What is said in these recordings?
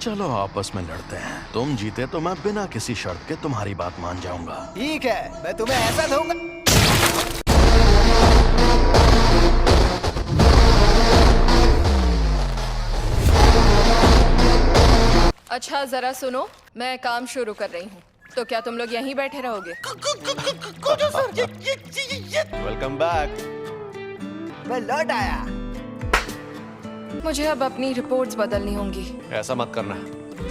चलो आपस में लड़ते हैं। तुम जीते तो मैं बिना किसी शर्त के तुम्हारी बात मान जाऊंगा। ठीक है, मैं तुम्हें ऐसा दूंगा। अच्छा जरा सुनो, मैं काम शुरू कर रही हूँ, तो क्या तुम लोग यहीं बैठे रहोगे? Welcome back. मैं लौट आया। मुझे अब अपनी रिपोर्ट्स बदलनी होंगी। ऐसा मत करना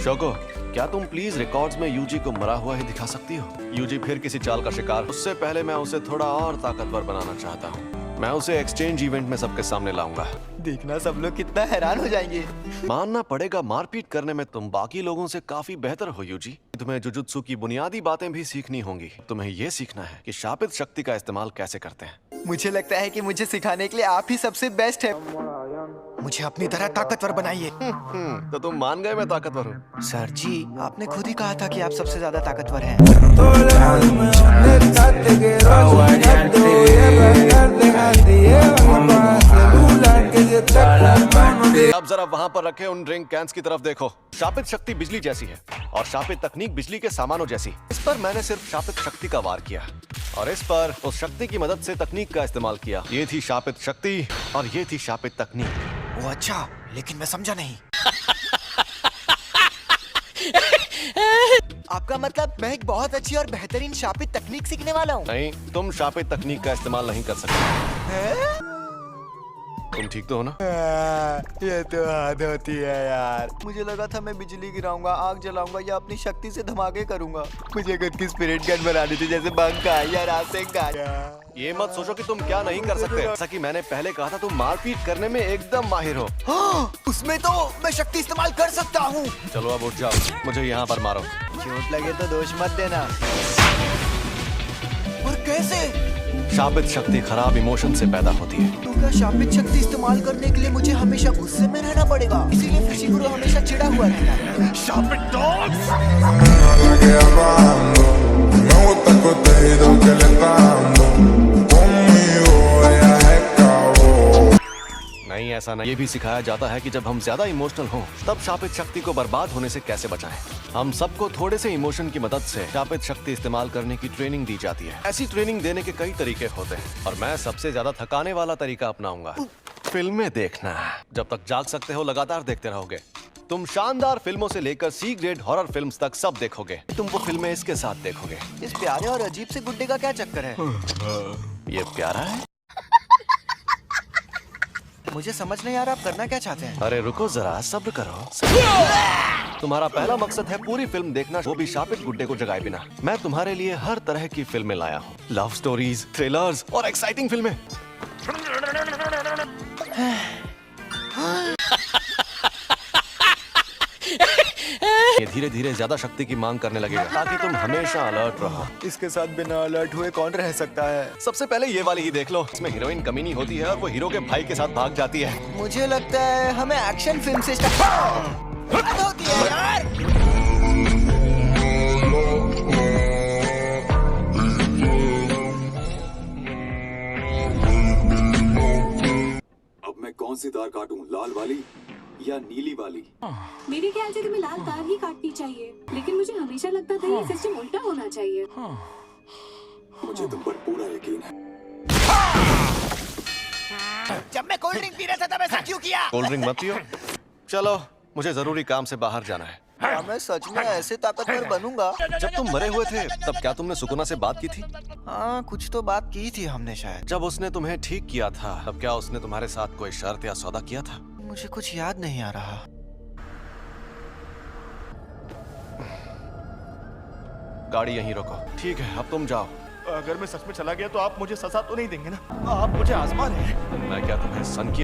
शोको, क्या तुम प्लीज रिकॉर्ड्स में यूजी को मरा हुआ ही दिखा सकती हो? यूजी फिर किसी चाल का शिकार। उससे पहले मैं उसे थोड़ा और ताकतवर बनाना चाहता हूँ। मैं उसे एक्सचेंज इवेंट में सबके सामने लाऊंगा। देखना सब लोग कितना हैरान हो जाएंगे। मानना पड़ेगा, मारपीट करने में तुम बाकी लोगों से काफी बेहतर हो यूजी। तुम्हें जुजुत्सु की बुनियादी बातें भी सीखनी होंगी। तुम्हें ये सीखना है कि शापित शक्ति का इस्तेमाल कैसे करते हैं। मुझे लगता है कि मुझे सिखाने के लिए आप ही सबसे बेस्ट है। मुझे अपनी तरह ताकतवर बनाइए। तो तुम मान गए मैं ताकतवर हूँ? सर जी, आपने खुद ही कहा था कि आप सबसे ज्यादा ताकतवर हैं। अब जरा वहाँ पर रखे उन ड्रिंक कैंस की तरफ देखो। शापित शक्ति बिजली जैसी है और शापित तकनीक बिजली के सामानों जैसी। इस पर मैंने सिर्फ शापित शक्ति का वार किया और इस पर उस शक्ति की मदद से तकनीक का इस्तेमाल किया। ये थी शापित शक्ति और ये थी शापित तकनीक। वो अच्छा, लेकिन मैं समझा नहीं। आपका मतलब मैं एक बहुत अच्छी और बेहतरीन शापित तकनीक सीखने वाला हूँ? नहीं, तुम शापित तकनीक का इस्तेमाल नहीं कर सकते। तुम ठीक तो हो ना? ये तो हद होती है यार। मुझे लगा था मैं बिजली गिराऊंगा, आग जलाऊंगा या अपनी शक्ति से धमाके करूंगा। मुझे खुद की स्पिरिट गन बनानी थी, जैसे बंक या रासिंग गाया। ये मत सोचो कि तुम क्या नहीं कर सकते। जैसा कि मैंने पहले कहा था, तुम मारपीट करने में एकदम माहिर हो। हाँ, उसमें तो मैं शक्ति इस्तेमाल कर सकता हूँ। चलो अब उठ जाओ, मुझे यहाँ पर मारो। चोट लगे तो दोष मत देना। और कैसे? शापित शक्ति खराब इमोशन से पैदा होती है। तो क्या शापित शक्ति इस्तेमाल करने के लिए मुझे हमेशा गुस्से में रहना पड़ेगा? इसीलिए फुशिकुरो हमेशा चिढ़ा हुआ रहता है। शापित डॉग्स! नहीं, ऐसा नहीं। ये भी सिखाया जाता है कि जब हम ज्यादा इमोशनल हों, तब शापित शक्ति को बर्बाद होने से कैसे बचाएं। हम सबको थोड़े से इमोशन की मदद से शापित शक्ति इस्तेमाल करने की ट्रेनिंग दी जाती है। ऐसी ट्रेनिंग देने के कई तरीके होते हैं और मैं सबसे ज्यादा थकाने वाला तरीका अपनाऊंगा। फिल्में देखना। जब तक जाग सकते हो लगातार देखते रहोगे। तुम शानदार फिल्मों से लेकर सी ग्रेड हॉरर फिल्म्स तक सब देखोगे। तुम वो फिल्में इसके साथ देखोगे। इस प्यारे और अजीब से गुड्डे का क्या चक्कर है? ये प्यारा है। मुझे समझ नहीं आ रहा आप करना क्या चाहते हैं। अरे रुको जरा, सब्र करो। तुम्हारा पहला मकसद है पूरी फिल्म देखना, वो भी शापित गुड्डे को जगाए बिना। मैं तुम्हारे लिए हर तरह की फिल्में लाया हूँ। लव स्टोरीज, थ्रिलर्स और एक्साइटिंग फिल्में। ये धीरे धीरे ज्यादा शक्ति की मांग करने लगेगा ताकि तुम हमेशा अलर्ट रहो। इसके साथ बिना अलर्ट हुए कौन रह सकता है? सबसे पहले ये वाली ही देख लो। इसमें हीरोइन कमीनी होती है और वो हीरो के भाई के साथ भाग जाती है। मुझे लगता है हमें एक्शन फिल्म से स्टार्ट होती है यार। अब मैं कौन सी तार काटूं, लाल वाली या नीली वाली? मेरे ख्याल से तुम्हें लाल तार ही काटनी चाहिए, लेकिन मुझे हमेशा लगता था ये सिस्टम उल्टा होना चाहिए। मुझे तुम पर पूरा यकीन है। जब मैं कोल्ड ड्रिंक पी रहा था तब ऐसा क्यों किया? कोल्ड ड्रिंक मत पियो। चलो, मुझे जरूरी काम से बाहर जाना है। क्या मैं सच में ऐसे ताकतवर बनूंगा? जब तुम मरे हुए थे तब क्या तुमने सुकुना से बात की थी? हाँ, कुछ तो बात की थी हमने शायद। जब उसने तुम्हें ठीक किया था तब क्या उसने तुम्हारे साथ कोई शर्त या सौदा किया था? मुझे कुछ याद नहीं आ रहा। गाड़ी यहीं रोको। ठीक है, अब तुम जाओ। अगर मैं सच में चला गया तो आप मुझे सजा तो नहीं देंगे ना? आप मुझे आजमा रहे हैं। मैं क्या तुम्हें सन की